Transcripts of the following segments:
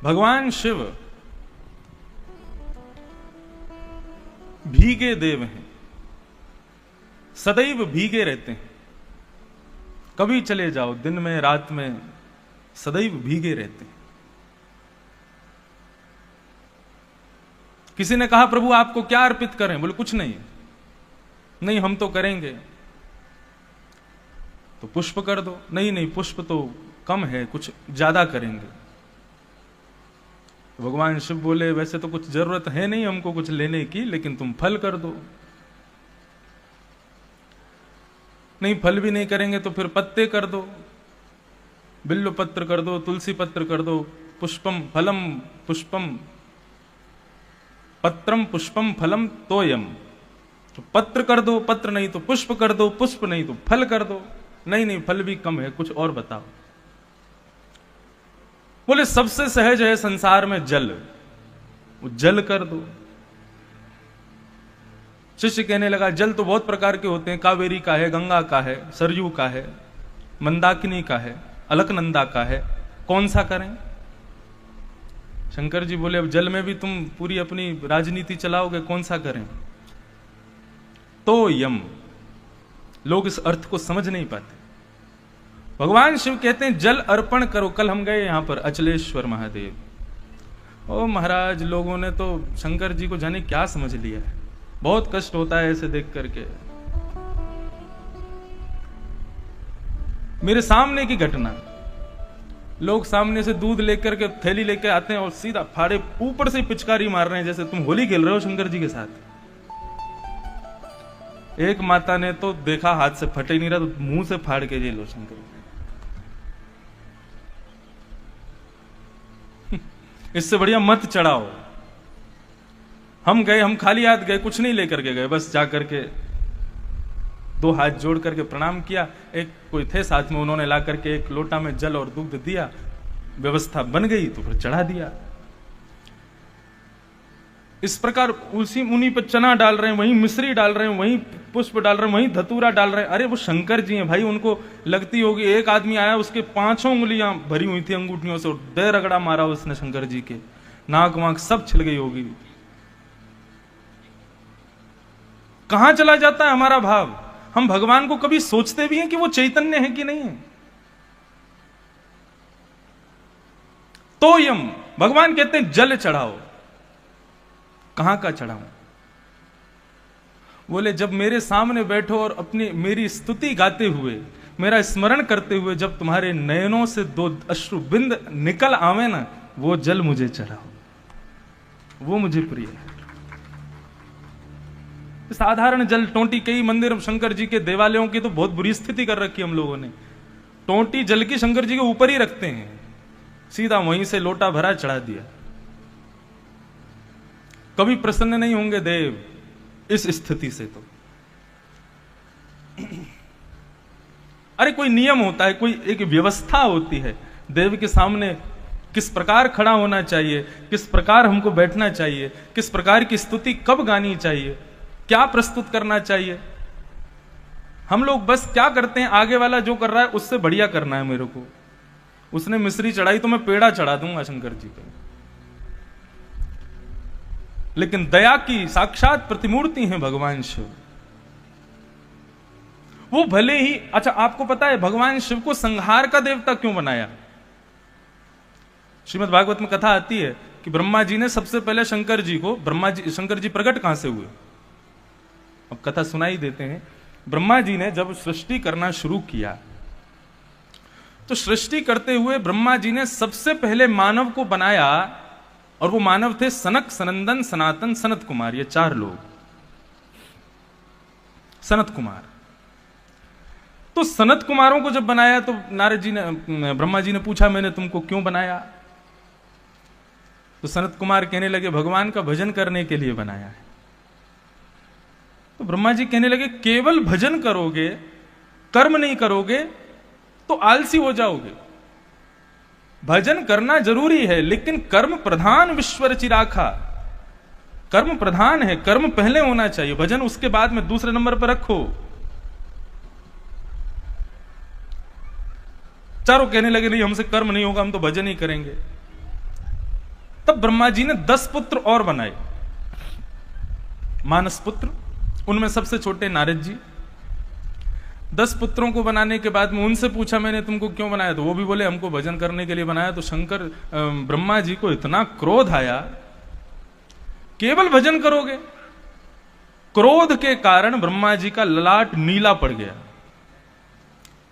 भगवान शिव भीगे देव हैं, सदैव भीगे रहते हैं। कभी चले जाओ, दिन में रात में सदैव भीगे रहते हैं। किसी ने कहा प्रभु आपको क्या अर्पित करें? बोले कुछ नहीं, नहीं हम तो करेंगे। तो पुष्प कर दो। नहीं नहीं, पुष्प तो कम है, कुछ ज्यादा करेंगे। तो भगवान शिव बोले वैसे तो कुछ जरूरत है नहीं हमको कुछ लेने की, लेकिन तुम फल कर दो। नहीं, फल भी नहीं करेंगे तो फिर पत्ते कर दो, बिल्व पत्र कर दो, तुलसी पत्र कर दो। पुष्पम फलम पुष्पम, पत्रम पुष्पम फलम तोयम। तो पत्र कर दो, पत्र नहीं तो पुष्प कर दो, पुष्प नहीं तो फल कर दो। नहीं नहीं, फल भी कम है, कुछ और बताओ। बोले सबसे सहज है संसार में जल, वो जल कर दो। शिष्य कहने लगा जल तो बहुत प्रकार के होते हैं, कावेरी का है, गंगा का है, सरयू का है, मंदाकिनी का है, अलकनंदा का है, कौन सा करें? शंकर जी बोले अब जल में भी तुम पूरी अपनी राजनीति चलाओगे, कौन सा करें? तो यम। लोग इस अर्थ को समझ नहीं पाते। भगवान शिव कहते हैं जल अर्पण करो। कल हम गए यहां पर अचलेश्वर महादेव। ओ महाराज, लोगों ने तो शंकर जी को जाने क्या समझ लिया है। बहुत कष्ट होता है ऐसे देख करके। मेरे सामने की घटना, लोग सामने से दूध लेकर के थैली लेकर आते हैं और सीधा फाड़े ऊपर से पिचकारी मार रहे हैं जैसे तुम होली खेल रहे हो शंकर जी के साथ। एक माता ने तो देखा हाथ से फटे ही नहीं रहा तो मुंह से फाड़ के ये लो शंकर। इससे बढ़िया मत चढ़ाओ। हम गए, हम खाली हाथ गए, कुछ नहीं लेकर के गए, बस जाकर के दो हाथ जोड़ करके प्रणाम किया। एक कोई थे साथ में, उन्होंने ला करके एक लोटा में जल और दूध दिया, व्यवस्था बन गई तो फिर चढ़ा दिया। इस प्रकार उसी उन्हीं पर चना डाल रहे हैं, वहीं मिश्री डाल रहे हैं, वहीं पुष्प डाल रहे हैं, वहीं धतूरा डाल रहे हैं। अरे वो शंकर जी हैं भाई, उनको लगती होगी। एक आदमी आया, उसके 5 उंगलियां भरी हुई थी अंगूठियों से, दे रगड़ा मारा उसने शंकर जी के, नाक वाक सब छिल गई होगी। कहां चला जाता है हमारा भाव? हम भगवान को कभी सोचते भी हैं कि वो चैतन्य है कि नहीं है? तो यम, भगवान कहते हैं जल चढ़ाओ। कहां का चढ़ाऊं? बोले जब मेरे सामने बैठो और अपनी मेरी स्तुति गाते हुए, मेरा स्मरण करते हुए जब तुम्हारे नयनों से 2 अश्रु बिंद निकल आवे ना, वो जल मुझे चढ़ाओ, वो मुझे प्रिय है। साधारण जल, टोंटी, कई मंदिर शंकर जी के देवालयों की तो बहुत बुरी स्थिति कर रखी हम लोगों ने। टोंटी जल की शंकर जी के ऊपर ही रखते हैं, सीधा वहीं से लोटा भरा चढ़ा दिया। कभी प्रसन्न नहीं होंगे देव इस स्थिति से। तो अरे कोई नियम होता है, कोई एक व्यवस्था होती है। देव के सामने किस प्रकार खड़ा होना चाहिए, किस प्रकार हमको बैठना चाहिए, किस प्रकार की स्तुति कब गानी चाहिए, क्या प्रस्तुत करना चाहिए। हम लोग बस क्या करते हैं, आगे वाला जो कर रहा है उससे बढ़िया करना है मेरे को। उसने मिश्री चढ़ाई तो मैं पेड़ा चढ़ा दूंगा शंकर जी पे। लेकिन दया की साक्षात प्रतिमूर्ति हैं भगवान शिव। वो भले ही, अच्छा आपको पता है भगवान शिव को संहार का देवता क्यों बनाया? श्रीमद् भागवत में कथा आती है कि ब्रह्मा जी ने सबसे पहले शंकर जी को, शंकर जी प्रकट कहां से हुए? अब कथा सुनाई देते हैं। ब्रह्मा जी ने जब सृष्टि करना शुरू किया तो सृष्टि करते हुए ब्रह्मा जी ने सबसे पहले मानव को बनाया, और वो मानव थे सनक, सनंदन, सनातन, सनत कुमार। ये 4 लोग। सनत कुमार, तो सनत कुमारों को जब बनाया तो नारद जी ने, ब्रह्मा जी ने पूछा मैंने तुमको क्यों बनाया? तो सनत कुमार कहने लगे भगवान का भजन करने के लिए बनाया है। तो ब्रह्मा जी कहने लगे केवल भजन करोगे, कर्म नहीं करोगे तो आलसी हो जाओगे। भजन करना जरूरी है, लेकिन कर्म प्रधान विश्वर चिराखा। कर्म प्रधान है, कर्म पहले होना चाहिए, भजन उसके बाद में दूसरे नंबर पर रखो। चारों कहने लगे नहीं हमसे कर्म नहीं होगा, हम तो भजन ही करेंगे। तब ब्रह्मा जी ने 10 पुत्र और बनाए, मानस पुत्र, उनमें सबसे छोटे नारद जी। 10 पुत्रों को बनाने के बाद में उनसे पूछा मैंने तुमको क्यों बनाया, तो वो भी बोले हमको भजन करने के लिए बनाया। तो शंकर ब्रह्मा जी को इतना क्रोध आया, केवल भजन करोगे? क्रोध के कारण ब्रह्मा जी का ललाट नीला पड़ गया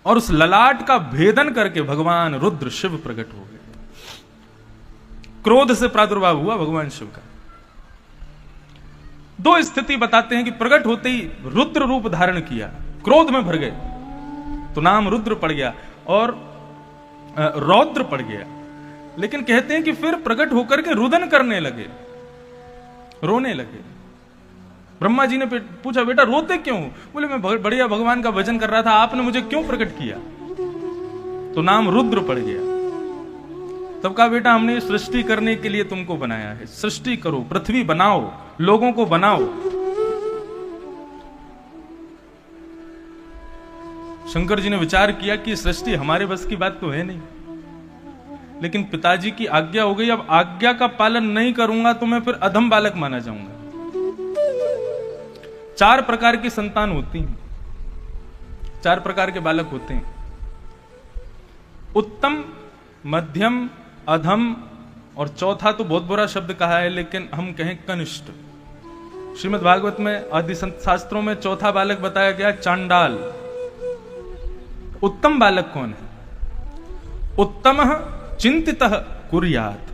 और उस ललाट का भेदन करके भगवान रुद्र शिव प्रकट हो गए। क्रोध से प्रादुर्भाव हुआ भगवान शिव का। 2 स्थिति बताते हैं कि प्रकट होते ही रुद्र रूप धारण किया, क्रोध में भर गए तो नाम रुद्र पड़ गया और रौद्र पड़ गया। लेकिन कहते हैं कि फिर प्रकट होकर के रुदन करने लगे, रोने लगे। ब्रह्मा जी ने पूछा बेटा रोते क्यों? बोले मैं बढ़िया भगवान का भजन कर रहा था, आपने मुझे क्यों प्रकट किया? तो नाम रुद्र पड़ गया। तब कहा बेटा हमने सृष्टि करने के लिए तुमको बनाया है, सृष्टि करो, पृथ्वी बनाओ, लोगों को बनाओ। शंकर जी ने विचार किया कि सृष्टि हमारे बस की बात तो है नहीं, लेकिन पिताजी की आज्ञा हो गई, अब आज्ञा का पालन नहीं करूंगा तो मैं फिर अधम बालक माना जाऊंगा। 4 प्रकार की संतान होती हैं, 4 प्रकार के बालक होते हैं, उत्तम, मध्यम, अधम और चौथा तो बहुत बुरा शब्द कहा है, लेकिन हम कहें कनिष्ठ। श्रीमद् भागवत में आदि शास्त्रों में चौथा बालक बताया गया चांडाल। उत्तम बालक कौन है? उत्तमः चिंतितः कुर्यात्,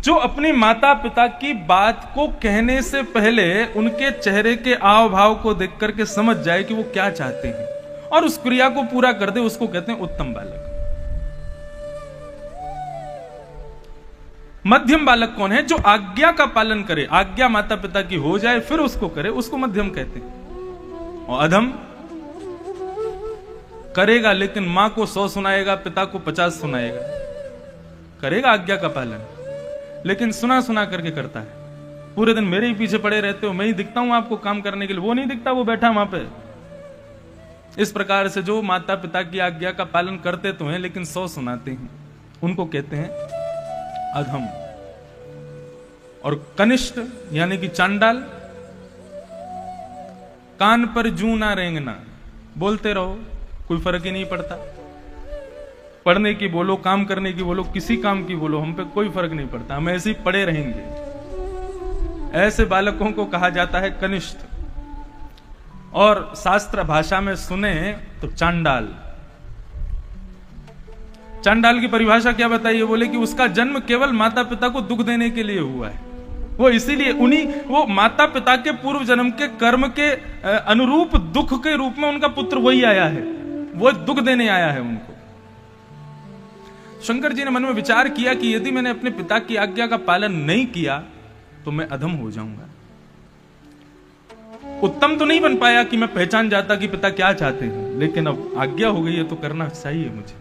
जो अपने माता पिता की बात को कहने से पहले उनके चेहरे के आव भाव को देख करके समझ जाए कि वो क्या चाहते हैं और उस क्रिया को पूरा कर दे, उसको कहते हैं उत्तम बालक। मध्यम बालक कौन है? जो आज्ञा का पालन करे, आज्ञा माता पिता की हो जाए फिर उसको करे, उसको मध्यम कहते हैं। और अधम करेगा लेकिन मां को 100 सुनाएगा, पिता को 50 सुनाएगा, करेगा आज्ञा का पालन लेकिन सुना सुना करके करता है। पूरे दिन मेरे ही पीछे पड़े रहते हो, मैं ही दिखता हूं आपको काम करने के लिए, वो नहीं दिखता, वो बैठा वहां पे। इस प्रकार से जो माता पिता की आज्ञा का पालन करते तो हैं लेकिन 100 सुनाते हैं, उनको कहते हैं अधम। और कनिष्ठ यानी कि चांडाल, कान पर जू ना रेंगना, बोलते रहो, कोई फर्क ही नहीं पड़ता। पढ़ने की बोलो, काम करने की बोलो, किसी काम की बोलो, हम पे कोई फर्क नहीं पड़ता, हम ऐसे ही पड़े रहेंगे। ऐसे बालकों को कहा जाता है कनिष्ठ। और शास्त्र भाषा में सुने तो चांडाल। चांडाल की परिभाषा क्या बताइए? बोले कि उसका जन्म केवल माता पिता को दुख देने के लिए हुआ है, वो इसीलिए वो माता पिता के पूर्व जन्म के कर्म के अनुरूप दुख के रूप में उनका पुत्र वही आया है, वो दुख देने आया है उनको। शंकर जी ने मन में विचार किया कि यदि मैंने अपने पिता की आज्ञा का पालन नहीं किया तो मैं अधम हो जाऊंगा। उत्तम तो नहीं बन पाया कि मैं पहचान जाता कि पिता क्या चाहते हैं, लेकिन अब आज्ञा हो गई है तो करना चाहिए मुझे।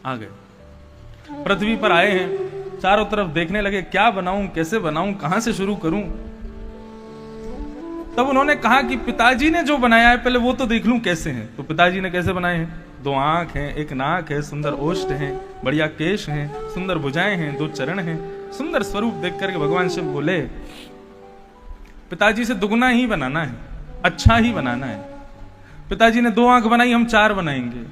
आ गए, पृथ्वी पर आए हैं, चारों तरफ देखने लगे क्या बनाऊं, कैसे बनाऊं, कहां से शुरू करूं। तब उन्होंने कहा कि पिताजी ने जो बनाया है पहले वो तो देख लूं कैसे हैं। तो पिताजी ने कैसे बनाए हैं? 2 आंख हैं, 1 नाक है, सुंदर ओष्ठ हैं, बढ़िया केश हैं, सुंदर भुजाएं हैं, 2 चरण हैं। सुंदर स्वरूप देख करके भगवान शिव बोले पिताजी से दुगना ही बनाना है, अच्छा ही बनाना है। पिताजी ने 2 आंख बनाई, हम 4 बनाएंगे।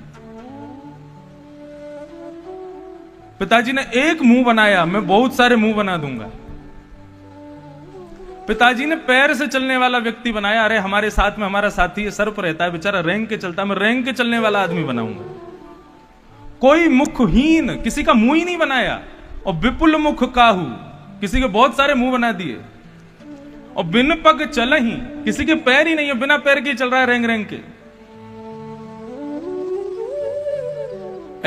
पिताजी ने 1 मुंह बनाया, मैं बहुत सारे मुंह बना दूंगा। पिताजी ने पैर से चलने वाला व्यक्ति बनाया, अरे हमारे साथ में हमारा साथी सर पर रहता है, बेचारा रेंग के चलता है, मैं रेंग के चलने वाला आदमी बनाऊंगा। कोई मुखहीन, किसी का मुंह ही नहीं बनाया। और विपुल मुख काहू, किसी के बहुत सारे मुंह बना दिए। और बिन पग चल ही, किसी के पैर ही नहीं है, बिना पैर के चल रहा है रेंग रेंग के।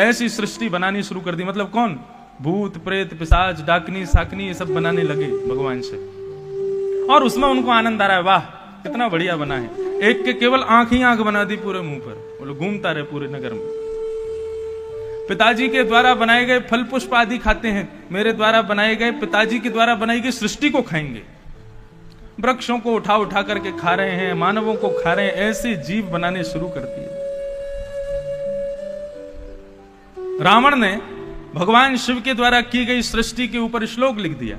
ऐसी सृष्टि बनानी शुरू कर दी। मतलब कौन? भूत प्रेत पिशाच डाकनी साकनी ये सब बनाने लगे भगवान से। और उसमें उनको आनंद आ रहा है, वाह कितना बढ़िया बना है। एक के केवल आंख ही आंख बना दी पूरे मुंह पर, वो लोग घूमता रहे पूरे नगर में। पिताजी के द्वारा बनाए गए फल पुष्प आदि खाते हैं, मेरे द्वारा बनाए गए, पिताजी के द्वारा बनाई गई सृष्टि को खाएंगे। वृक्षों को उठा उठा करके खा रहे हैं, मानवों को खा रहे हैं, ऐसे जीव बनाने शुरू कर दिए। रावण ने भगवान शिव के द्वारा की गई सृष्टि के ऊपर श्लोक लिख दिया।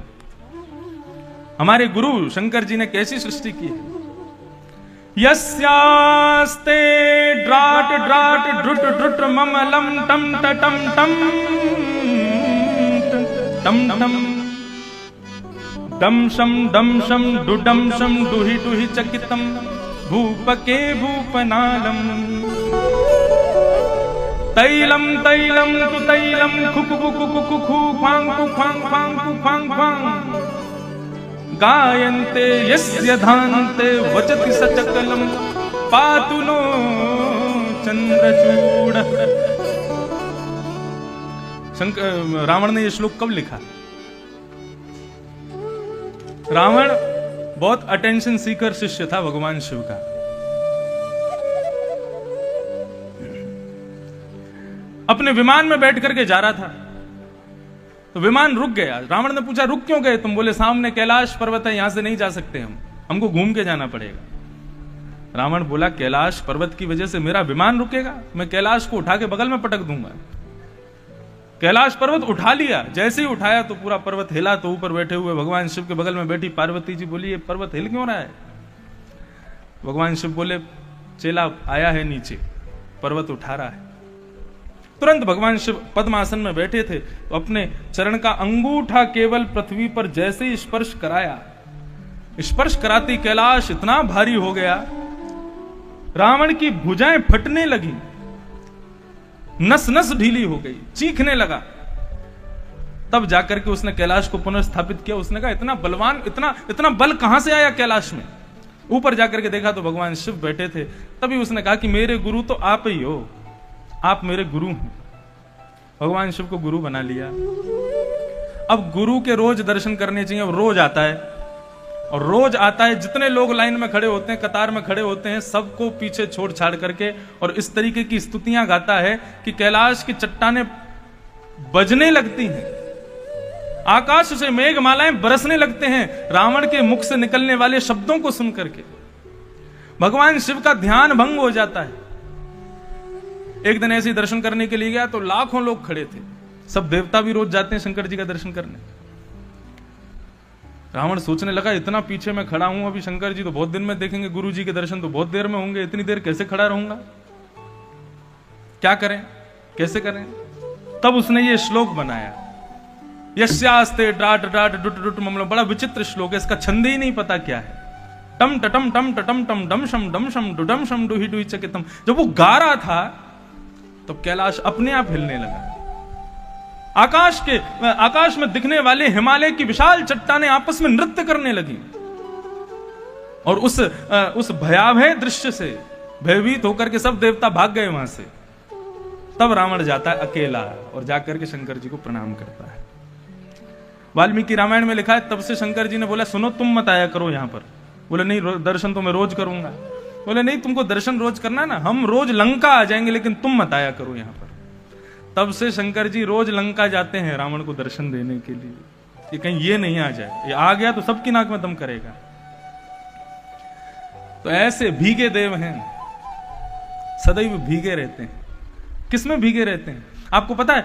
हमारे गुरु शंकर जी ने कैसी सृष्टि की है। यस्यास्ते ड्राट ड्राट ड्रुट ड्रुट ममलम टम टम टम टम टम डम शम डुडम शम डुहि डुहि चकितम भूपके भूपनालम तैलम तैलम तु तैलम खुकु खुकु खुकु खु ख्वांग खु ख्वांग ख्वांग खु ख्वांग ख्वांग गायन्ते यस्य धान्ते वचति सचकलम पातु नो चंद्रचूड़। रावण ने यह श्लोक कब लिखा? रावण बहुत अटेंशन सीकर शिष्य था भगवान शिव का। अपने विमान में बैठ करके जा रहा था तो विमान रुक गया। रावण ने पूछा रुक क्यों गए तुम? बोले सामने कैलाश पर्वत है, यहां से नहीं जा सकते हमको घूम के जाना पड़ेगा। रावण बोला कैलाश पर्वत की वजह से मेरा विमान रुकेगा? मैं कैलाश को उठा के बगल में पटक दूंगा। कैलाश पर्वत उठा लिया। जैसे ही उठाया तो पूरा पर्वत हिला। तो ऊपर बैठे हुए भगवान शिव के बगल में बैठी पार्वती जी बोली ये पर्वत हिल क्यों रहा है? भगवान शिव बोले चेला आया है नीचे, पर्वत उठा रहा है। तुरंत भगवान शिव पद्मासन में बैठे थे तो अपने चरण का अंगूठा केवल पृथ्वी पर जैसे ही स्पर्श कराया, स्पर्श कराती कैलाश इतना भारी हो गया, रावण की भुजाएं फटने लगी, नस नस ढीली हो गई, चीखने लगा। तब जाकर के उसने कैलाश को पुनर्स्थापित किया। उसने कहा इतना बलवान, इतना बल कहां से आया कैलाश में? ऊपर जाकर के देखा तो भगवान शिव बैठे थे। तभी उसने कहा कि मेरे गुरु तो आप ही हो, आप मेरे गुरु हैं। भगवान शिव को गुरु बना लिया। अब गुरु के रोज दर्शन करने चाहिए। अब रोज आता है और रोज आता है, जितने लोग लाइन में खड़े होते हैं, कतार में खड़े होते हैं, सबको पीछे छोड़ छाड़ करके और इस तरीके की स्तुतियां गाता है कि कैलाश की चट्टानें बजने लगती हैं, आकाश से मेघमालाएं बरसने लगते हैं रावण के मुख से निकलने वाले शब्दों को सुन करके। भगवान शिव का ध्यान भंग हो जाता है। एक दिन ऐसे ही दर्शन करने के लिए गया तो लाखों लोग खड़े थे। सब देवता भी रोज जाते हैं शंकर जी का दर्शन करने। रावण सोचने लगा इतना पीछे मैं खड़ा हूं, अभी शंकर जी तो बहुत दिन में देखेंगे, गुरु जी के दर्शन तो बहुत देर में होंगे, इतनी देर कैसे खड़ा रहूंगा? क्या करें, कैसे करें? तब उसने ये श्लोक बनाया, यस्यास्ते डाट डाट डुट डुट ममलम। बड़ा विचित्र श्लोक है, इसका छंद ही नहीं पता क्या है। टम टटम टम टटम टम डम शम डुडम शम डुहि डुहि चकितम। जब वो गा रहा था तो कैलाश अपने आप हिलने लगा। आकाश में दिखने वाले हिमालय की विशाल चट्टानें आपस में नृत्य करने लगी और उस भयावह दृश्य से भयभीत होकर के सब देवता भाग गए वहां से। तब रावण जाता है अकेला और जाकर के शंकर जी को प्रणाम करता है। वाल्मीकि रामायण में लिखा है तब से शंकर जी ने बोला सुनो तुम मत आया करो यहां पर। बोले नहीं, दर्शन तो मैं रोज करूंगा। बोले नहीं, तुमको दर्शन रोज करना है ना, हम रोज लंका आ जाएंगे लेकिन तुम मत आया करो यहां पर। तब से शंकर जी रोज लंका जाते हैं रावण को दर्शन देने के लिए, कि कहीं ये नहीं आ जाए, ये आ गया तो सबकी नाक में दम करेगा। तो ऐसे भीगे देव हैं, सदैव भीगे रहते हैं। किसमें भीगे रहते हैं आपको पता है?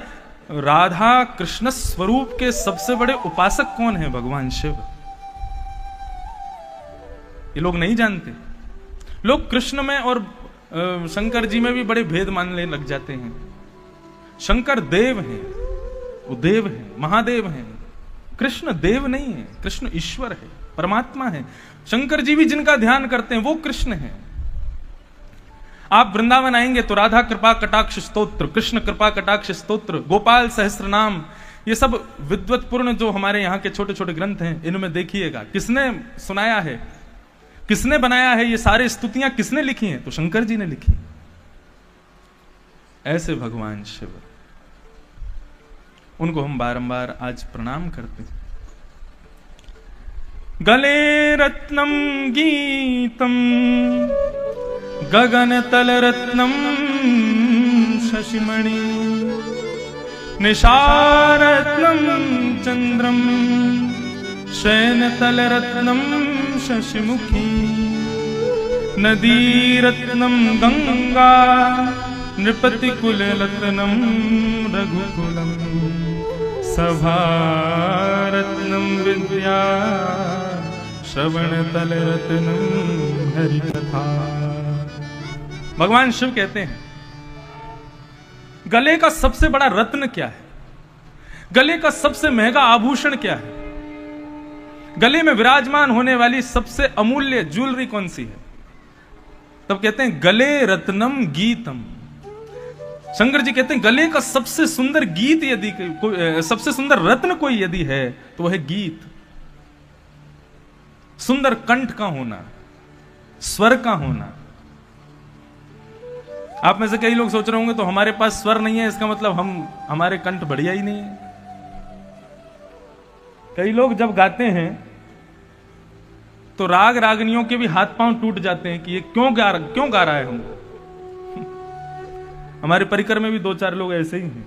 राधा कृष्ण स्वरूप के सबसे बड़े उपासक कौन है? भगवान शिव। ये लोग नहीं जानते। लोग कृष्ण में और शंकर जी में भी बड़े भेद मानने लग जाते हैं। शंकर देव हैं, वो देव हैं, महादेव हैं। कृष्ण देव नहीं है, कृष्ण ईश्वर है, परमात्मा है। शंकर जी भी जिनका ध्यान करते हैं वो कृष्ण है। आप वृंदावन आएंगे तो राधा कृपा कटाक्ष स्तोत्र, कृष्ण कृपा कटाक्ष स्तोत्र, गोपाल सहस्त्र नाम, ये सब विद्वत्पूर्ण जो हमारे यहाँ के छोटे छोटे ग्रंथ हैं, इनमें देखिएगा किसने सुनाया है, किसने बनाया है, ये सारे स्तुतियां किसने लिखी हैं? तो शंकर जी ने लिखी। ऐसे भगवान शिव, उनको हम बारंबार आज प्रणाम करते हैं। गले रत्नम गीतम गगन तल रत्नम शशिमणि निशारत्नम चंद्रम शयन तल रत्नम शशिमुखी नदी रत्नम गंगा नृपति कुल रत्नम रघुकुलम सभा रत्नम विद्या श्रवण तल रत्नम हरि कथा। भगवान शिव कहते हैं गले का सबसे बड़ा रत्न क्या है, गले का सबसे महंगा आभूषण क्या है, गले में विराजमान होने वाली सबसे अमूल्य ज्वेलरी कौन सी है? तब कहते हैं गले रत्नम गीतम। शंकर जी कहते हैं गले का सबसे सुंदर गीत यदि सबसे सुंदर रत्न कोई यदि है तो वह है गीत। सुंदर कंठ का होना, स्वर का होना। आप में से कई लोग सोच रहे होंगे तो हमारे पास स्वर नहीं है, इसका मतलब हमारे कंठ बढ़िया ही नहीं है। कई लोग जब गाते हैं तो राग रागनियों के भी हाथ पांव टूट जाते हैं कि ये क्यों गा रहा है हमको। हमारे परिकर में भी 2-4 लोग ऐसे ही हैं।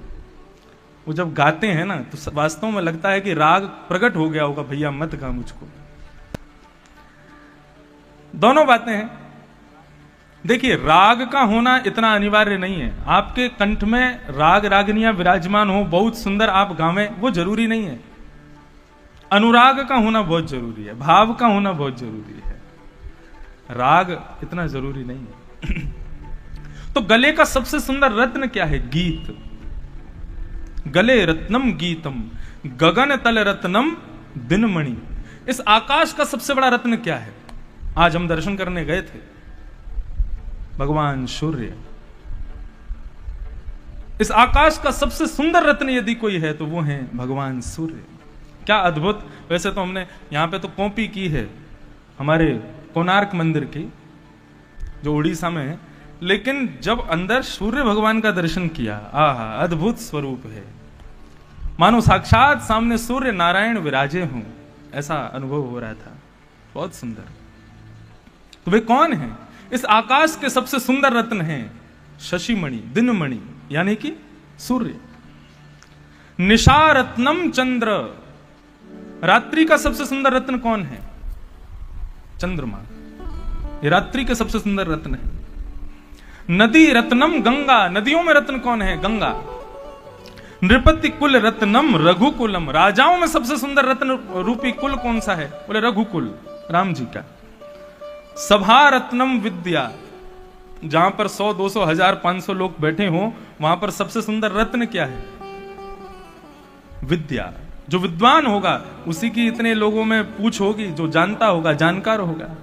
वो जब गाते हैं ना तो वास्तव में लगता है कि राग प्रकट हो गया होगा, भैया मत गा मुझको। दोनों बातें हैं। देखिए, राग का होना इतना अनिवार्य नहीं है। आपके कंठ में राग रागनियां विराजमान हो, बहुत सुंदर आप गावें, वो जरूरी नहीं है। अनुराग का होना बहुत जरूरी है, भाव का होना बहुत जरूरी है, राग इतना जरूरी नहीं है। तो गले का सबसे सुंदर रत्न क्या है? गीत। गले रत्नम गीतम गगन तल रत्नम दिनमणि। इस आकाश का सबसे बड़ा रत्न क्या है? आज हम दर्शन करने गए थे, भगवान सूर्य। इस आकाश का सबसे सुंदर रत्न यदि कोई है तो वो है भगवान सूर्य। क्या अद्भुत। वैसे तो हमने यहां पे तो कॉपी की है हमारे कोणार्क मंदिर की, जो उड़ीसा में है, लेकिन जब अंदर सूर्य भगवान का दर्शन किया, आहा, अद्भुत स्वरूप है, मानो साक्षात सामने सूर्य नारायण विराजे हों, ऐसा अनुभव हो रहा था। बहुत सुंदर। तो वे कौन है? इस आकाश के सबसे सुंदर रत्न हैं शशिमणि, दिनमणि, यानी कि सूर्य। निशा रत्नम चंद्र। रात्रि का सबसे सुंदर रत्न कौन है? चंद्रमा। ये रात्रि के सबसे सुंदर रत्न है। नदी रत्नम गंगा। नदियों में रत्न कौन है? गंगा। नृपति कुल रत्नम रघुकुलम। राजाओं में सबसे सुंदर रत्न रूपी कुल कौन सा है? बोले रघुकुल, राम जी का। सभा रत्नम विद्या। जहां पर 100, 200, 1000, 500 लोग बैठे हों, वहां पर सबसे सुंदर रत्न क्या है? विद्या। जो विद्वान होगा उसी की इतने लोगों में पूछ होगी, जो जानता होगा, जानकार होगा।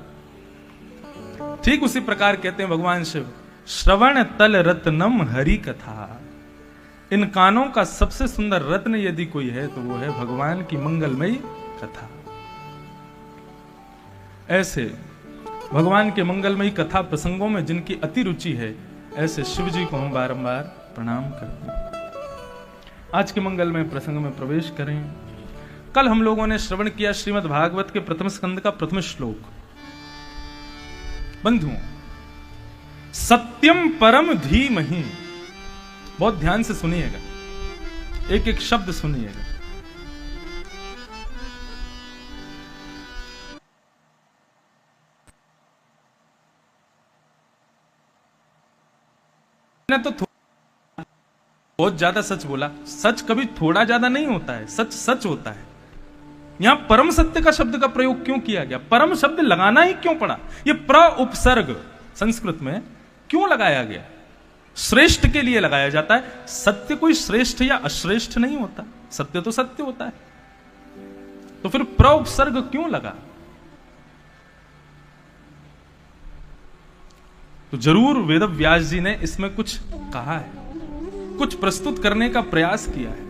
ठीक उसी प्रकार कहते हैं भगवान शिव, श्रवण तल रत्नम हरि कथा। इन कानों का सबसे सुंदर रत्न यदि कोई है तो वो है भगवान की मंगलमयी कथा। ऐसे भगवान के मंगलमयी कथा प्रसंगों में जिनकी अति रुचि है, ऐसे शिव जी को हम बारंबार प्रणाम करते हैं। आज के मंगलमय प्रसंग में प्रवेश करें। कल हम लोगों ने श्रवण किया श्रीमद् भागवत के प्रथम स्कंद का प्रथम श्लोक। बंधुओं, सत्यम परम धीमहि। बहुत ध्यान से सुनिएगा, एक एक शब्द सुनिएगा। तो बहुत ज्यादा सच बोला। सच कभी थोड़ा ज्यादा नहीं होता है, सच सच होता है। यहां परम सत्य का शब्द का प्रयोग क्यों किया गया? परम शब्द लगाना ही क्यों पड़ा? यह प्र उपसर्ग संस्कृत में क्यों लगाया गया? श्रेष्ठ के लिए लगाया जाता है। सत्य कोई श्रेष्ठ या अश्रेष्ठ नहीं होता, सत्य तो सत्य होता है। तो फिर प्र उपसर्ग क्यों लगा? तो जरूर वेदव्यास जी ने इसमें कुछ कहा है, कुछ प्रस्तुत करने का प्रयास किया है।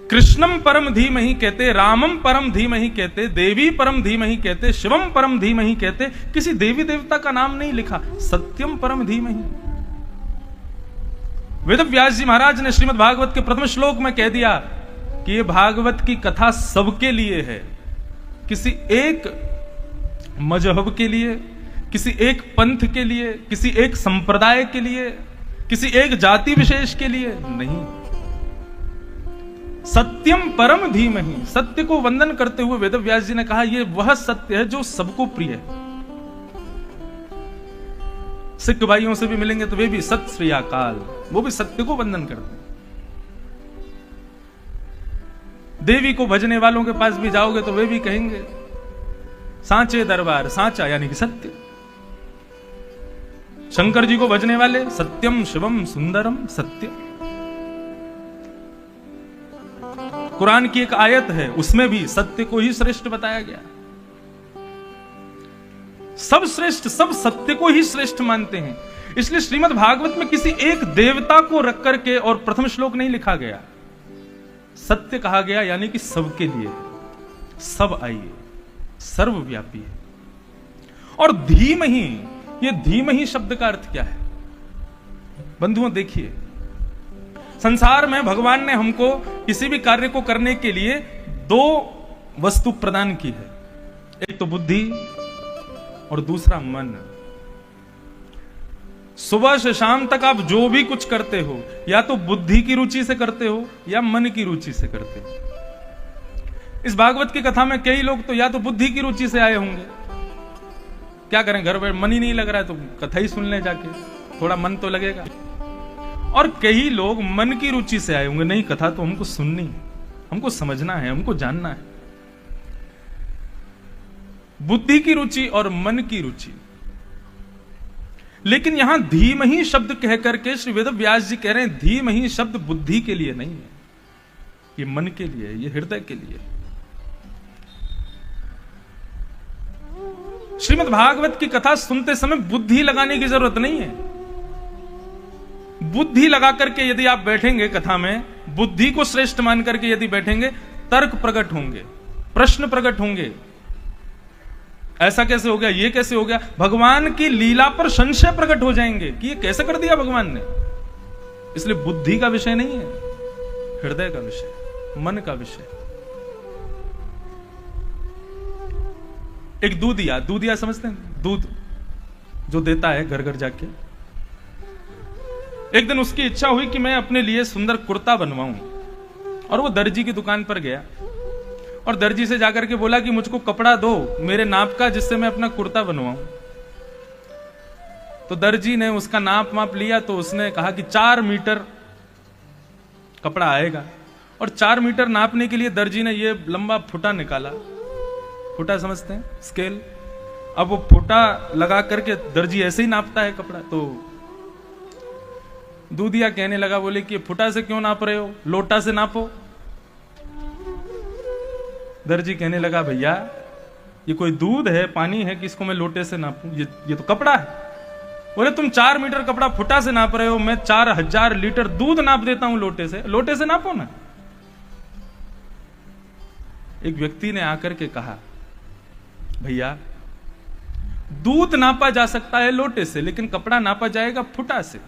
कृष्णम परम धीमहि कहते, रामम परम धीमहि कहते, देवी परम धीमहि कहते, शिवम परम धीमहि कहते। किसी देवी देवता का नाम नहीं लिखा, सत्यम परम धीमहि। वेदव्यास जी महाराज ने श्रीमद् भागवत के प्रथम श्लोक में कह दिया कि यह भागवत की कथा सबके लिए है। किसी एक मजहब के लिए, किसी एक पंथ के लिए, किसी एक संप्रदाय के लिए, किसी एक जाति विशेष के लिए नहीं। सत्यम परम धीमहि। सत्य को वंदन करते हुए वेदव्यास जी ने कहा यह वह सत्य है जो सबको प्रिय है। सिख भाइयों से भी मिलेंगे तो वे भी सत श्री अकाल, वो भी सत्य को वंदन करते हैं। देवी को भजने वालों के पास भी जाओगे तो वे भी कहेंगे सांचे दरबार, सांचा यानी कि सत्य। शंकर जी को भजने वाले सत्यम शिवम सुंदरम सत्य। कुरान की एक आयत है, उसमें भी सत्य को ही श्रेष्ठ बताया गया। सब श्रेष्ठ, सब सत्य को ही श्रेष्ठ मानते हैं। इसलिए श्रीमद् भागवत में किसी एक देवता को रख करके और प्रथम श्लोक नहीं लिखा गया, सत्य कहा गया, यानी कि सबके लिए, सब आइए, सर्वव्यापी है। और धीमहि, ये धीमहि शब्द का अर्थ क्या है? बंधुओं देखिए, संसार में भगवान ने हमको किसी भी कार्य को करने के लिए दो वस्तु प्रदान की है, एक तो बुद्धि और दूसरा मन। सुबह से शाम तक आप जो भी कुछ करते हो, या तो बुद्धि की रुचि से करते हो या मन की रुचि से करते हो। इस भागवत की कथा में कई लोग तो या तो बुद्धि की रुचि से आए होंगे, क्या करें, घर पर मन ही नहीं लग रहा है तो कथा ही सुन ले जाके, थोड़ा मन तो लगेगा। और कई लोग मन की रुचि से आए होंगे, नहीं कथा तो हमको सुननी है, हमको समझना है, हमको जानना है। बुद्धि की रुचि और मन की रुचि। लेकिन यहां धीमहि शब्द कह करके श्री वेद व्यास जी कह रहे हैं, धीमहि शब्द बुद्धि के लिए नहीं है, ये मन के लिए है, ये हृदय के लिए। श्रीमद् भागवत की कथा सुनते समय बुद्धि लगाने की जरूरत नहीं है। बुद्धि लगा करके यदि आप बैठेंगे कथा में, बुद्धि को श्रेष्ठ मान करके यदि बैठेंगे, तर्क प्रकट होंगे, प्रश्न प्रकट होंगे। ऐसा कैसे हो गया, ये कैसे हो गया, भगवान की लीला पर संशय प्रकट हो जाएंगे कि ये कैसे कर दिया भगवान ने। इसलिए बुद्धि का विषय नहीं है, हृदय का विषय, मन का विषय। एक दूधिया, दूधिया समझते हैं, दूध जो देता है घर घर जाके। एक दिन उसकी इच्छा हुई कि मैं अपने लिए सुंदर कुर्ता बनवाऊं, और वो दर्जी की दुकान पर गया और दर्जी से जाकर के बोला कि मुझको कपड़ा दो मेरे नाप का, जिससे मैं अपना कुर्ता बनवाऊं। तो दर्जी ने उसका नाप माप लिया, तो उसने कहा कि 4 मीटर कपड़ा आएगा। और 4 मीटर नापने के लिए दर्जी ने ये लंबा फुटा निकाला, फुटा समझते हैं, स्केल। अब वो फुटा लगा करके दर्जी ऐसे ही नापता है कपड़ा। तो दूधिया कहने लगा, बोले कि फुटा से क्यों नाप रहे हो, लोटा से नापो। दर्जी कहने लगा, भैया ये कोई दूध है, पानी है, किसको मैं लोटे से नापूं, ये तो कपड़ा है। बोले तुम 4 मीटर कपड़ा फुटा से नाप रहे हो, मैं 4000 लीटर दूध नाप देता हूं लोटे से, लोटे से नापो ना। एक व्यक्ति ने आकर के कहा, भैया दूध नापा जा सकता है लोटे से, लेकिन कपड़ा नापा जाएगा फुटा से।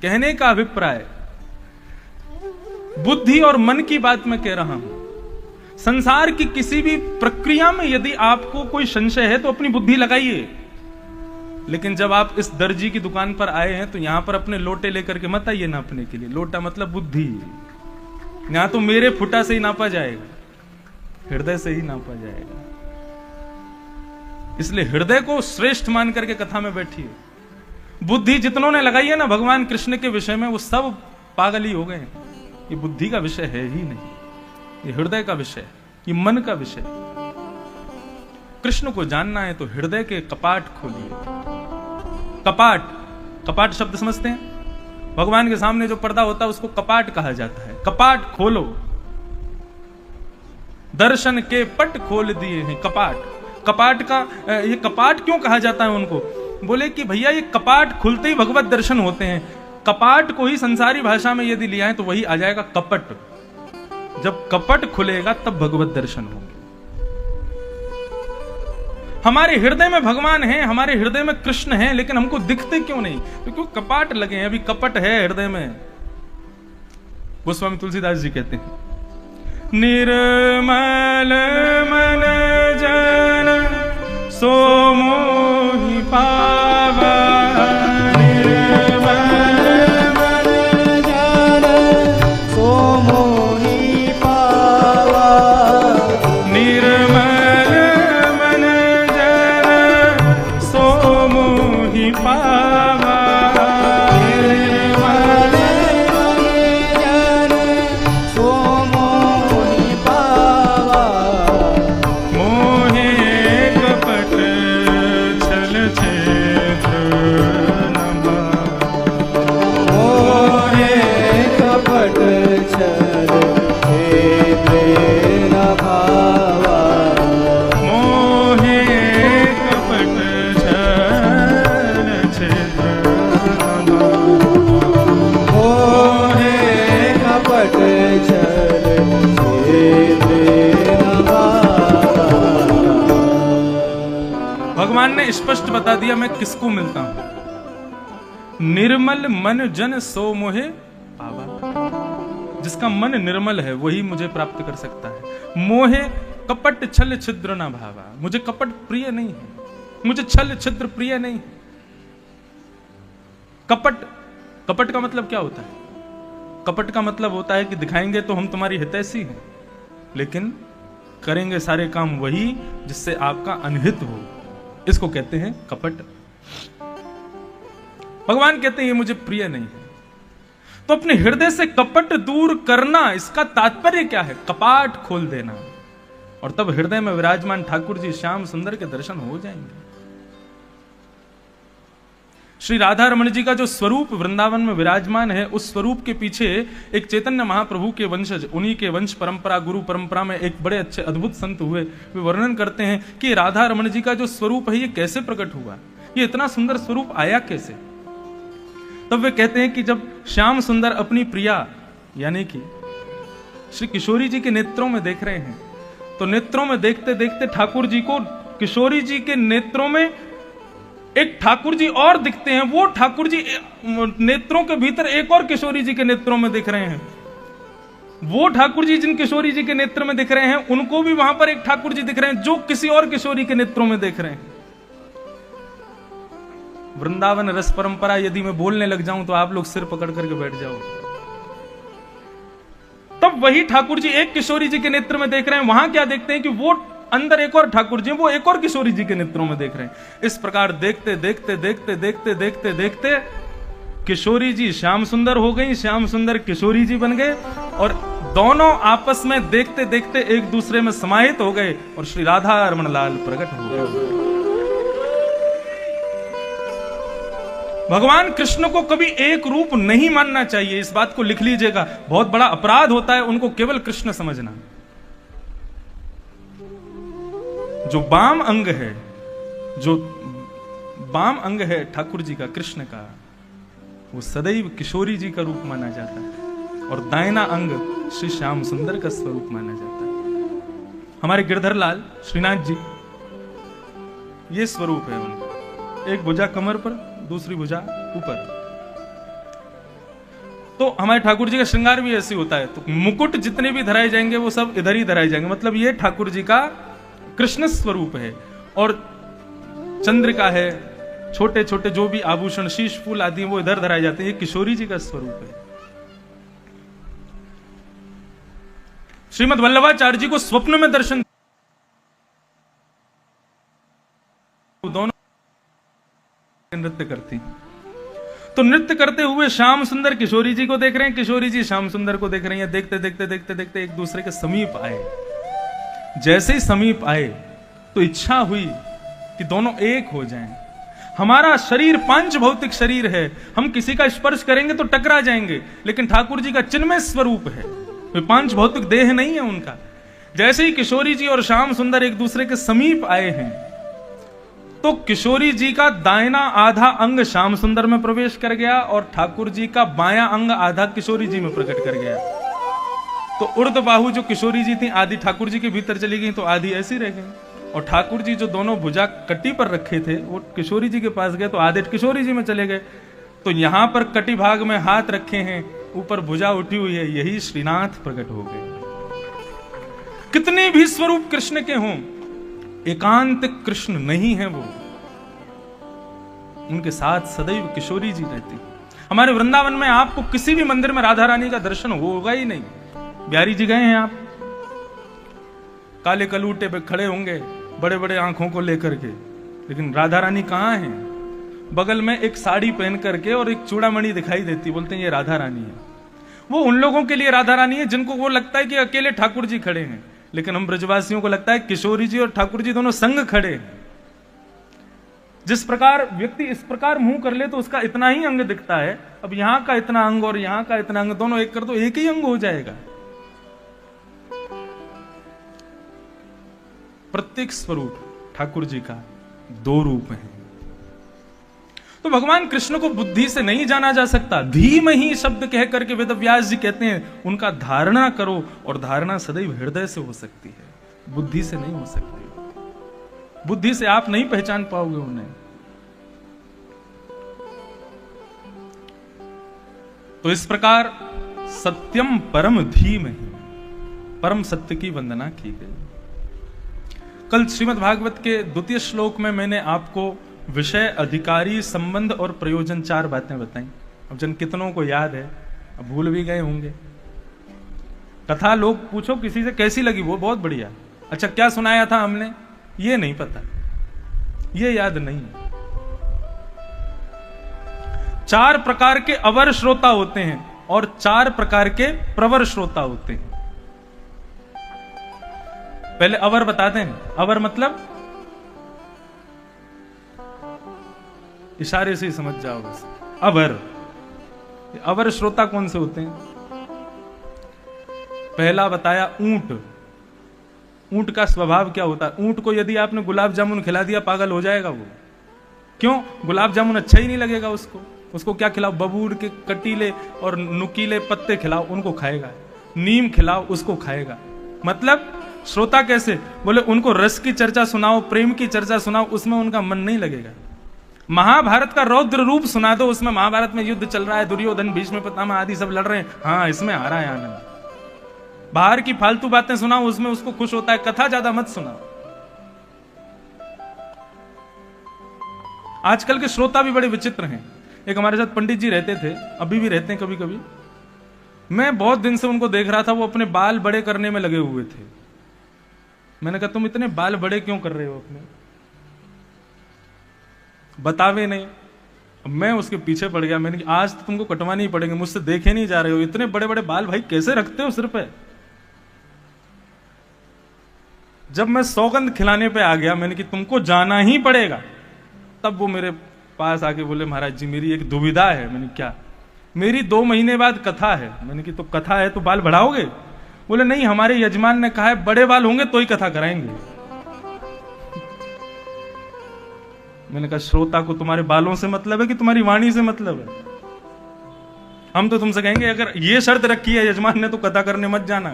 कहने का अभिप्राय बुद्धि और मन की बात मैं कह रहा हूं। संसार की किसी भी प्रक्रिया में यदि आपको कोई संशय है तो अपनी बुद्धि लगाइए, लेकिन जब आप इस दर्जी की दुकान पर आए हैं तो यहां पर अपने लोटे लेकर के मत आइए नापने के लिए। लोटा मतलब बुद्धि, यहां तो मेरे फुटा से ही नापा जाएगा, हृदय से ही नापा जाएगा। इसलिए हृदय को श्रेष्ठ मान करके कथा में बैठिए। बुद्धि जितनों ने लगाई है ना भगवान कृष्ण के विषय में, वो सब पागल ही हो गए। ये बुद्धि का विषय है ही नहीं, ये हृदय का विषय, ये मन का विषय। कृष्ण को जानना है तो हृदय के कपाट खोलिए। कपाट, कपाट शब्द समझते हैं, भगवान के सामने जो पर्दा होता है उसको कपाट कहा जाता है। कपाट खोलो, दर्शन के पट खोल दिए हैं कपाट। कपाट का ये कपाट क्यों कहा जाता है उनको, बोले कि भैया ये कपाट खुलते ही भगवत दर्शन होते हैं। कपाट को ही संसारी भाषा में यदि लिया है तो वही आ जाएगा कपट। जब कपट खुलेगा तब भगवत दर्शन होंगे। हमारे हृदय में भगवान है, हमारे हृदय में कृष्ण है, लेकिन हमको दिखते क्यों नहीं, क्योंकि कपाट लगे हैं, अभी कपट है हृदय में। गोस्वामी तुलसीदास जी कहते हैं, निर्मल मन जन सो मोहि पावा, निर्मल मन जन सो मोहि पावा, निर्मल मन जन सो मोहि छल छिद्र न भावा मोहे कपट छल छिद्र न भावा मोहे कपट छल छिद्र न भावा। भगवान ने स्पष्ट बता दिया मैं किसको मिलता हूं। निर्मल मन जन सो मोहे पावा। जिसका मन निर्मल है वही मुझे प्राप्त कर सकता है। मोहे कपट छल छिद्र ना भावा। मुझे कपट प्रिय नहीं है, मुझे छल छिद्र प्रिय नहीं है। कपट का मतलब क्या होता है? कपट का मतलब होता है कि दिखाएंगे तो हम तुम्हारी हितैषी हैं, लेकिन करेंगे सारे काम वही जिससे आपका अनहित हो। इसको कहते हैं कपट। भगवान कहते हैं ये मुझे प्रिय नहीं है। तो अपने हृदय से कपट दूर करना, इसका तात्पर्य क्या है? कपाट खोल देना, और तब हृदय में विराजमान ठाकुर जी श्याम सुंदर के दर्शन हो जाएंगे। श्री राधा रमण जी का जो स्वरूप वृंदावन में विराजमान है, उस स्वरूप के पीछे एक चैतन्य महाप्रभु के वंशज, उन्हीं के वंश परंपरा, गुरु परंपरा में एक बड़े अच्छे अद्भुत संत हुए। वे वर्णन करते हैं कि राधा रमण जी का जो स्वरूप है ये कैसे प्रकट हुआ, ये इतना सुंदर स्वरूप आया कैसे। तब वे कहते हैं कि जब श्याम सुंदर अपनी प्रिया यानी कि श्री किशोरी जी के नेत्रों में देख रहे हैं, तो नेत्रों में देखते देखते ठाकुर जी को, किशोरी जी के नेत्रों में एक ठाकुर जी और दिखते हैं। वो ठाकुर जी नेत्रों के भीतर एक और किशोरी जी के नेत्रों में दिख रहे हैं। वो ठाकुर जी जिन किशोरी जी के नेत्र में दिख रहे हैं, उनको भी वहां पर एक ठाकुर जी दिख रहे हैं जो किसी और किशोरी के नेत्रों में देख रहे हैं। वृंदावन रस परंपरा यदि मैं बोलने लग जाऊं तो आप लोग सिर पकड़ करके बैठ जाओ। तब वही ठाकुर जी एक किशोरी जी के नेत्र में देख रहे हैं, वहां क्या देखते हैं कि वो अंदर एक और ठाकुर जी, वो एक और किशोरी जी के नेत्रों में देख रहे हैं। इस प्रकार देखते देखते देखते देखते देखते देखते किशोरी जी श्याम सुंदर हो गई, श्याम सुंदर किशोरी जी बन गए, और दोनों आपस में देखते देखते एक दूसरे में समाहित हो गए, और श्री राधा रमण लाल प्रकट हो गए। भगवान कृष्ण को कभी एक रूप नहीं मानना चाहिए, इस बात को लिख लीजिएगा। बहुत बड़ा अपराध होता है उनको केवल कृष्ण समझना। जो बाम अंग है, जो बाम अंग है ठाकुर जी का, कृष्ण का, वो सदैव किशोरी जी का रूप माना जाता है, और दाहिना अंग श्री श्याम सुंदर का स्वरूप माना जाता है। हमारे गिरधर लाल श्रीनाथ जी, ये स्वरूप है उनका। एक भुजा कमर पर, दूसरी भुजा ऊपर। तो हमारे ठाकुर जी का श्रृंगार भी ऐसे होता है। तो मुकुट जितने भी धराए जाएंगे वो सब इधर ही धराए जाएंगे, मतलब ये ठाकुर जी का कृष्ण स्वरूप है। और चंद्रिका है, छोटे छोटे जो भी आभूषण, शीश फूल आदि वो इधर धराए जाते हैं, ये किशोरी जी का स्वरूप है। श्रीमद वल्लभाचार्य जी को स्वप्न में दर्शन, दोनों नृत्य करती, तो नृत्य करते हुए श्याम सुंदर किशोरी जी को देख रहे हैं, किशोरी जी श्याम सुंदर को देख रही हैं। देखते देखते देखते देखते एक दूसरे के समीप आए। जैसे ही समीप आए तो इच्छा हुई कि दोनों एक हो जाएं। हमारा शरीर पांच भौतिक शरीर है, हम किसी का स्पर्श करेंगे तो टकरा जाएंगे, लेकिन ठाकुर जी का चिन्मय स्वरूप है, वे पांच भौतिक देह नहीं है उनका। जैसे ही किशोरी जी और श्याम सुंदर एक दूसरे के समीप आए हैं, तो किशोरी जी का दाहिना आधा अंग श्याम सुंदर में प्रवेश कर गया, और ठाकुर जी का बायां अंग आधा किशोरी जी में प्रकट कर गया। तो उर्द बाहु जो किशोरी जी थी, आधी ठाकुर जी के भीतर चली गई, तो आधी ऐसी रह गई। और ठाकुर जी जो दोनों भुजा कटी पर रखे थे, वो किशोरी जी के पास गए, तो आधे किशोरी जी में चले गए। तो यहां पर कटी भाग में हाथ रखे हैं, ऊपर भुजा उठी हुई है, यही श्रीनाथ प्रकट हो गए। कितने भी स्वरूप कृष्ण के हों, एकांत कृष्ण नहीं है वो, उनके साथ सदैव किशोरी जी रहती। हमारे वृंदावन में आपको किसी भी मंदिर में राधा रानी का दर्शन होगा ही नहीं। बिहारी जी गए हैं आप, काले कलूटे पे खड़े होंगे बड़े बड़े आंखों को लेकर के, लेकिन राधा रानी कहां है? बगल में एक साड़ी पहन करके और एक चूड़ामणि दिखाई देती, बोलते हैं ये राधा रानी है। वो उन लोगों के लिए राधा रानी है जिनको वो लगता है कि अकेले ठाकुर जी खड़े हैं, लेकिन हम ब्रजवासियों को लगता है किशोरी जी और ठाकुर जी दोनों संग खड़े हैं। जिस प्रकार व्यक्ति इस प्रकार मुंह कर ले तो उसका इतना ही अंग दिखता है, अब यहां का इतना अंग और यहां का इतना अंग दोनों एक कर दो, एक ही अंग हो जाएगा। प्रत्येक स्वरूप ठाकुर जी का दो रूप है। तो भगवान कृष्ण को बुद्धि से नहीं जाना जा सकता। धीमहि शब्द कह करके वेदव्यास जी कहते हैं उनका धारणा करो, और धारणा सदैव हृदय से हो सकती है, बुद्धि से नहीं हो सकती। बुद्धि से आप नहीं पहचान पाओगे उन्हें। तो इस प्रकार सत्यम परम धीमहि, परम सत्य की वंदना की गई। कल श्रीमद् भागवत के द्वितीय श्लोक में मैंने आपको विषय, अधिकारी, संबंध और प्रयोजन 4 बातें बताई। अब जन कितनों को याद है, अब भूल भी गए होंगे। कथा लोग पूछो किसी से कैसी लगी, वो बहुत बढ़िया। अच्छा क्या सुनाया था हमने, ये नहीं पता, ये याद नहीं। 4 प्रकार के अवर श्रोता होते हैं और 4 प्रकार के प्रवर श्रोता होते हैं। पहले अवर बताते हैं। अवर मतलब इशारे से ही समझ जाओ बस। अवर श्रोता कौन से होते हैं? पहला बताया ऊंट। ऊंट का स्वभाव क्या होता है? ऊंट को यदि आपने गुलाब जामुन खिला दिया पागल हो जाएगा वो। क्यों? गुलाब जामुन अच्छा ही नहीं लगेगा उसको। उसको क्या खिलाओ? बबूर के कटीले और नुकीले पत्ते खिलाओ, उनको खाएगा। नीम खिलाओ, उसको खाएगा। मतलब श्रोता कैसे? बोले उनको रस की चर्चा सुनाओ, प्रेम की चर्चा सुनाओ, उसमें उनका मन नहीं लगेगा। महाभारत का रौद्र रूप सुना दो, उसमें महाभारत में युद्ध चल रहा है, दुर्योधन भीष्म पितामह आदि सब लड़ रहे हैं, हाँ इसमें आ रहा है आनंद। बाहर की फालतू बातें सुनाओ, उसमें उसको खुश होता है। कथा ज्यादा मत सुनाओ। आजकल के श्रोता भी बड़े विचित्र हैं। एक हमारे साथ पंडित जी रहते थे, अभी भी रहते हैं कभी कभी। मैं बहुत दिन से उनको देख रहा था, वो अपने बाल बड़े करने में लगे हुए थे। मैंने कहा तुम इतने बाल बड़े क्यों कर रहे हो अपने? बतावे नहीं। मैं उसके पीछे पड़ गया। मैंने कहा आज तो तुमको कटवाने ही पड़ेंगे, मुझसे देखे नहीं जा रहे हो, इतने बड़े बड़े बाल भाई कैसे रखते हो सिर पे? जब मैं सौगंध खिलाने पे आ गया, मैंने कि तुमको जाना ही पड़ेगा, तब वो मेरे पास आके बोले महाराज जी मेरी एक दुविधा है। मैंने क्या? मेरी 2 महीने बाद कथा है। मैंने कि तो कथा है तो बाल बढ़ाओगे? बोले नहीं, हमारे यजमान ने कहा है बड़े बाल होंगे तो ही कथा कराएंगे। मैंने कहा श्रोता को तुम्हारे बालों से मतलब है कि तुम्हारी वाणी से मतलब है? हम तो तुमसे कहेंगे अगर ये शर्त रखी है यजमान ने तो कथा करने मत जाना।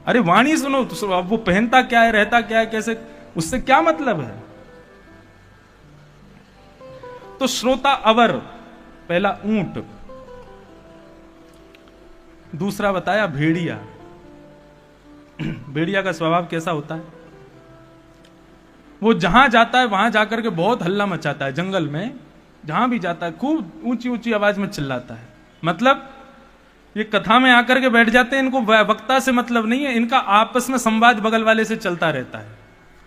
अरे वाणी सुनो तो। अब वो पहनता क्या है, रहता क्या है, कैसे, उससे क्या मतलब है? तो श्रोता अवर, पहला ऊंट। दूसरा बताया भेड़िया। भेड़िया का स्वभाव कैसा होता है? वो जहां जाता है वहां जाकर के बहुत हल्ला मचाता है। जंगल में जहां भी जाता है खूब ऊंची ऊंची आवाज में चिल्लाता है। मतलब ये कथा में आकर के बैठ जाते हैं, इनको वक्ता से मतलब नहीं है, इनका आपस में संवाद बगल वाले से चलता रहता है।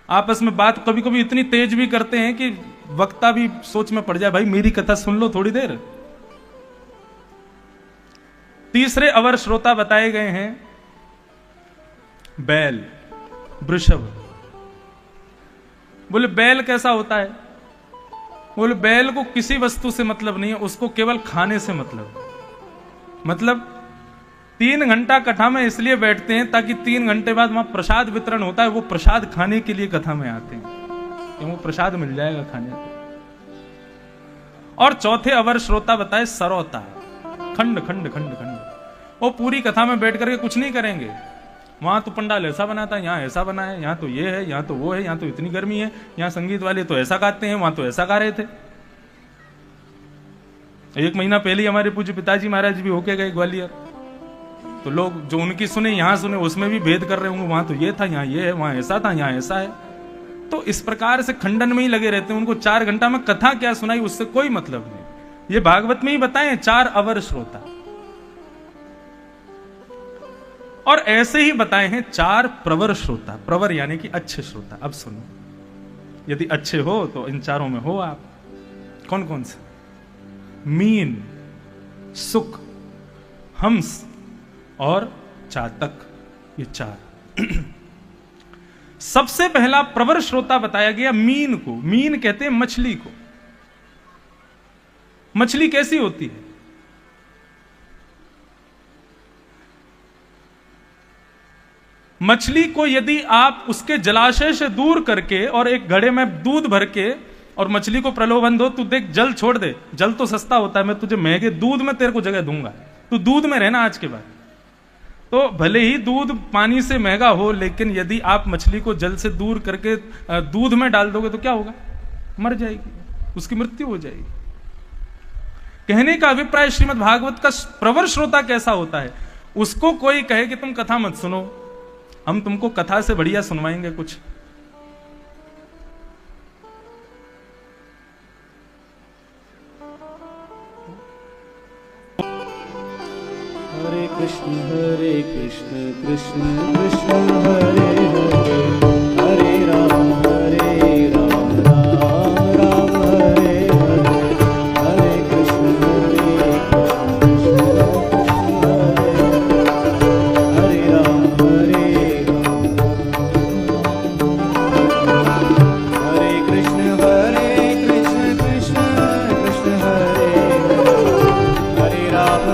आपस में बात कभी कभी इतनी तेज भी करते हैं कि वक्ता भी सोच में पड़ जाए, भाई मेरी कथा सुन लो थोड़ी देर। तीसरे अवर श्रोता बताए गए हैं बैल, वृषभ। बोले बैल कैसा होता है? बोले बैल को किसी वस्तु से मतलब नहीं है, उसको केवल खाने से मतलब 3 घंटा कथा में इसलिए बैठते हैं ताकि 3 घंटे बाद वहां प्रसाद वितरण होता है, वो प्रसाद खाने के लिए कथा में आते हैं, वो प्रसाद मिल जाएगा खाने को। और चौथे अवर श्रोता बताए सरौता, खंड खंड खंड खंड। वो पूरी कथा में बैठ करके कुछ नहीं करेंगे। वहां तो पंडाल ऐसा बनाता है, यहाँ ऐसा बना है, यहाँ तो ये है, यहाँ तो वो है, यहाँ तो इतनी गर्मी है, यहाँ संगीत वाले तो ऐसा गाते हैं, वहां तो ऐसा गा रहे थे। 1 महीना पहले ही हमारे पूज्य पिताजी महाराज भी होके गए ग्वालियर, तो लोग जो उनकी सुने यहाँ सुने, उसमें भी भेद कर रहे होंगे, वहां तो ये था, यहाँ ये है, वहां ऐसा था, यहाँ ऐसा है। तो इस प्रकार से खंडन में ही लगे रहते हैं। उनको 4 घंटा में कथा क्या सुनाई उससे कोई मतलब नहीं। ये भागवत में ही बताए 4 अवर श्रोता, और ऐसे ही बताए हैं 4 प्रवर श्रोता। प्रवर यानी कि अच्छे श्रोता। अब सुनो, यदि अच्छे हो तो इन 4 में हो आप। कौन कौन से? मीन, सुख, हंस और चातक, ये 4। सबसे पहला प्रवर श्रोता बताया गया मीन को। मीन कहते हैं मछली को। मछली कैसी होती है? मछली को यदि आप उसके जलाशय से दूर करके और एक घड़े में दूध भर के और मछली को प्रलोभन दो, तू देख जल छोड़ दे, जल तो सस्ता होता है, मैं तुझे महंगे दूध में तेरे को जगह दूंगा, तू दूध में रहना आज के बाद। तो भले ही दूध पानी से महंगा हो, लेकिन यदि आप मछली को जल से दूर करके दूध में डाल दोगे तो क्या होगा? मर जाएगी, उसकी मृत्यु हो जाएगी। कहने का अभिप्राय श्रीमद् भागवत का प्रवर श्रोता कैसा होता है? उसको कोई कहे कि तुम कथा मत सुनो, हम तुमको कथा से बढ़िया सुनवाएंगे कुछ। हरे कृष्ण कृष्ण कृष्ण हरे हरे, हरे राम राम राम हरे हरे, हरे कृष्ण कृष्ण हरे राम हरे कृष्ण कृष्ण कृष्ण हरे हरे, हरे राम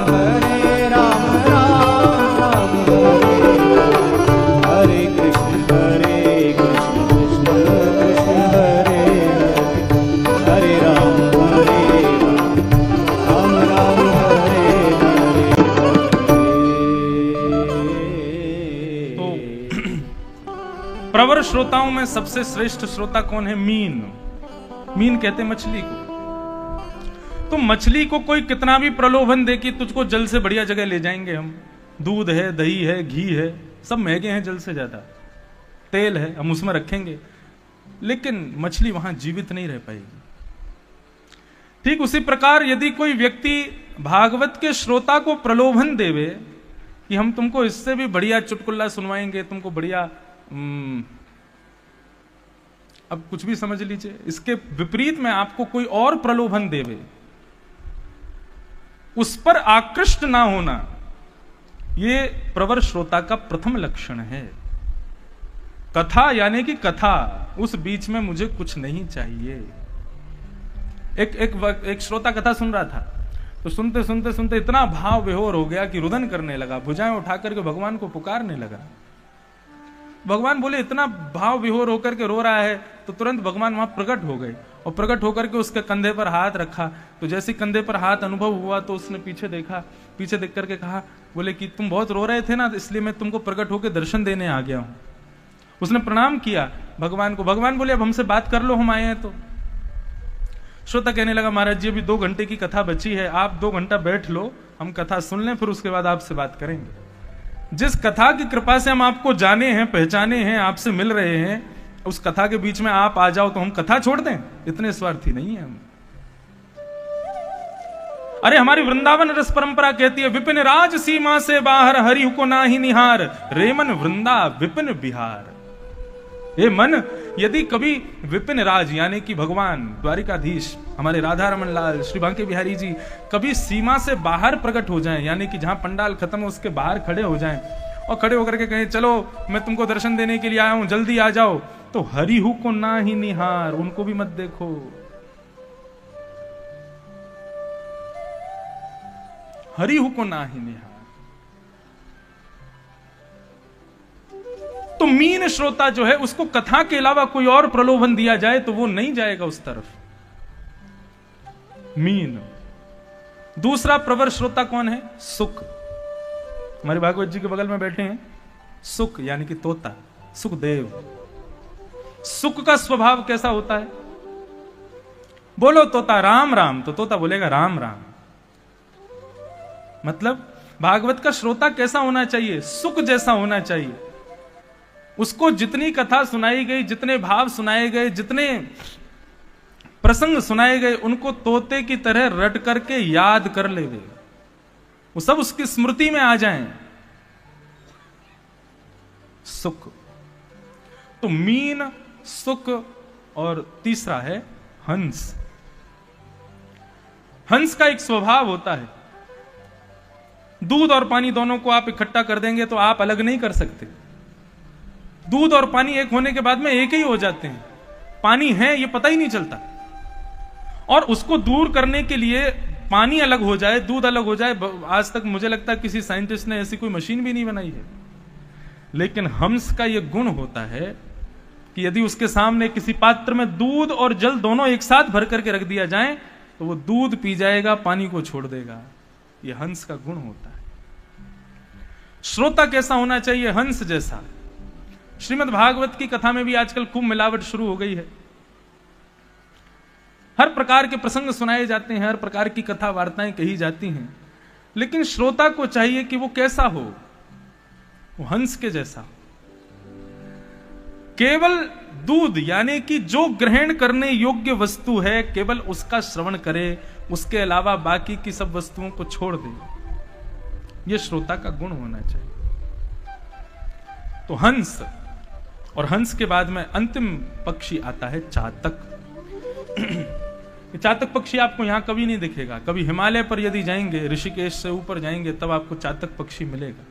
प्रवर श्रोताओं में सबसे श्रेष्ठ श्रोता कौन है? मीन। मीन कहते मछली को। तो मछली को कोई कितना भी प्रलोभन दे कि तुझको जल से बढ़िया जगह ले जाएंगे हम, दूध है, दही है, घी है, सब महंगे हैं जल से ज्यादा, तेल है, हम उसमें रखेंगे, लेकिन मछली वहां जीवित नहीं रह पाएगी। ठीक उसी प्रकार यदि कोई व्यक्ति भागवत के श्रोता को प्रलोभन देवे कि हम तुमको इससे भी बढ़िया चुटकुल्ला सुनवाएंगे, तुमको बढ़िया, अब कुछ भी समझ लीजिए, इसके विपरीत में आपको कोई और प्रलोभन देवे, उस पर आकृष्ट ना होना, यह प्रवर श्रोता का प्रथम लक्षण है। कथा यानी कि कथा, उस बीच में मुझे कुछ नहीं चाहिए। एक श्रोता कथा सुन रहा था, तो सुनते सुनते सुनते इतना भाव विभोर हो गया कि रुदन करने लगा, भुजाएं उठा करके भगवान को पुकारने लगा। भगवान बोले, इतना भाव विभोर होकर के रो रहा है, तो तुरंत भगवान वहां प्रकट हो गए और प्रकट होकर के उसके कंधे पर हाथ रखा। तो जैसे कंधे पर हाथ अनुभव हुआ तो उसने पीछे देखा, पीछे देख करके कहा, बोले कि तुम बहुत रो रहे थे ना, इसलिए मैं तुमको प्रकट होकर दर्शन देने आ गया हूं। उसने प्रणाम किया भगवान को। भगवान बोले, अब हमसे बात कर लो, हम आए हैं। तो श्रोता कहने लगा, महाराज जी अभी 2 घंटे की कथा बची है, आप 2 घंटा बैठ लो, हम कथा सुन लें, फिर उसके बाद आपसे बात करेंगे। जिस कथा की कृपा से हम आपको जाने हैं, पहचाने हैं, आपसे मिल रहे हैं, उस कथा के बीच में आप आ जाओ तो हम कथा छोड़ दें? इतने स्वार्थी नहीं है हम। अरे हमारी वृंदावन रस परंपरा कहती है, विपिन राज सीमा से बाहर हरि को ना ही निहार, रेमन वृंदा विपिन बिहार। ये मन, यदि कभी विपिन राज यानी कि भगवान द्वारिकाधीश हमारे राधा रमन लाल श्री बांके बिहारी जी कभी सीमा से बाहर प्रकट हो जाएं, यानी कि जहां पंडाल खत्म है उसके बाहर खड़े हो जाएं और खड़े होकर के कहें, चलो मैं तुमको दर्शन देने के लिए आया हूं, जल्दी आ जाओ, तो हरिहु को ना ही निहार, उनको भी मत देखो। हरिहु को ना ही निहार। तो मीन श्रोता जो है, उसको कथा के अलावा कोई और प्रलोभन दिया जाए तो वो नहीं जाएगा उस तरफ। मीन। दूसरा प्रवर श्रोता कौन है? सुख। हमारे भागवत जी के बगल में बैठे हैं सुख, यानी कि तोता, सुखदेव। सुख का स्वभाव कैसा होता है? बोलो तोता राम राम, तो तोता बोलेगा राम राम। मतलब भागवत का श्रोता कैसा होना चाहिए? सुख जैसा होना चाहिए। उसको जितनी कथा सुनाई गई, जितने भाव सुनाए गए, जितने प्रसंग सुनाए गए, उनको तोते की तरह रट करके याद कर ले, वो सब उसकी स्मृति में आ जाएं। सुख। तो मीन, सुख, और तीसरा है हंस। हंस का एक स्वभाव होता है, दूध और पानी दोनों को आप इकट्ठा कर देंगे तो आप अलग नहीं कर सकते। दूध और पानी एक होने के बाद में एक ही हो जाते हैं, पानी है ये पता ही नहीं चलता। और उसको दूर करने के लिए पानी अलग हो जाए, दूध अलग हो जाए, आज तक मुझे लगता है किसी साइंटिस्ट ने ऐसी कोई मशीन भी नहीं बनाई है। लेकिन हंस का यह गुण होता है कि यदि उसके सामने किसी पात्र में दूध और जल दोनों एक साथ भर करके रख दिया जाए तो वो दूध पी जाएगा, पानी को छोड़ देगा। यह हंस का गुण होता है। श्रोता कैसा होना चाहिए? हंस जैसा। श्रीमद् भागवत की कथा में भी आजकल खूब मिलावट शुरू हो गई है। हर प्रकार के प्रसंग सुनाए जाते हैं, हर प्रकार की कथा वार्ताएं कही जाती हैं, लेकिन श्रोता को चाहिए कि वो कैसा हो? वो हंस के जैसा। केवल दूध यानी कि जो ग्रहण करने योग्य वस्तु है केवल उसका श्रवण करे, उसके अलावा बाकी की सब वस्तुओं को छोड़ दे। यह श्रोता का गुण होना चाहिए। तो हंस, और हंस के बाद में अंतिम पक्षी आता है चातक। चातक पक्षी आपको यहां कभी नहीं दिखेगा। कभी हिमालय पर यदि जाएंगे, ऋषिकेश से ऊपर जाएंगे, तब आपको चातक पक्षी मिलेगा।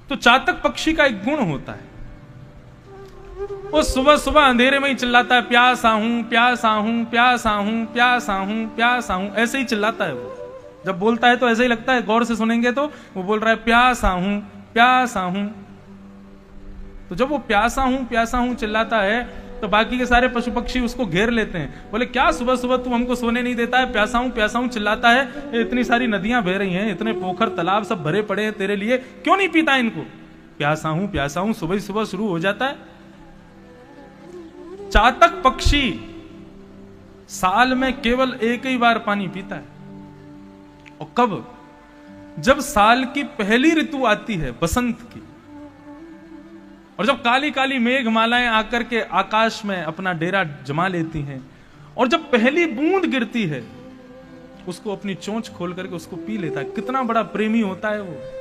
तो चातक पक्षी का एक गुण होता है, वो सुबह सुबह अंधेरे में ही चिल्लाता है, प्यासा हूं, प्यासा हूं, प्यासा हूं, प्यासा हूं, प्यासा हूं। ऐसे ही चिल्लाता है वो। जब बोलता है तो ऐसे ही लगता है, गौर से सुनेंगे तो वो बोल रहा है प्यासा हूं, प्यासा हूं। तो जब वो प्यासा हूं चिल्लाता है तो बाकी के सारे पशु पक्षी उसको घेर लेते हैं। बोले क्या सुबह सुबह तू हमको सोने नहीं देता है, प्यासा हूं चिल्लाता है, इतनी सारी नदियां बह रही हैं, इतने पोखर तालाब सब भरे पड़े हैं तेरे लिए, क्यों नहीं पीता इनको? प्यासा हूं सुबह सुबह शुरू हो जाता है। चातक पक्षी साल में केवल एक ही बार पानी पीता है। और कब? जब साल की पहली ऋतु आती है, बसंत की, और जब काली काली मेघमालाएं आकर के आकाश में अपना डेरा जमा लेती हैं, और जब पहली बूंद गिरती है उसको अपनी चोंच खोल करके उसको पी लेता है। कितना बड़ा प्रेमी होता है वो।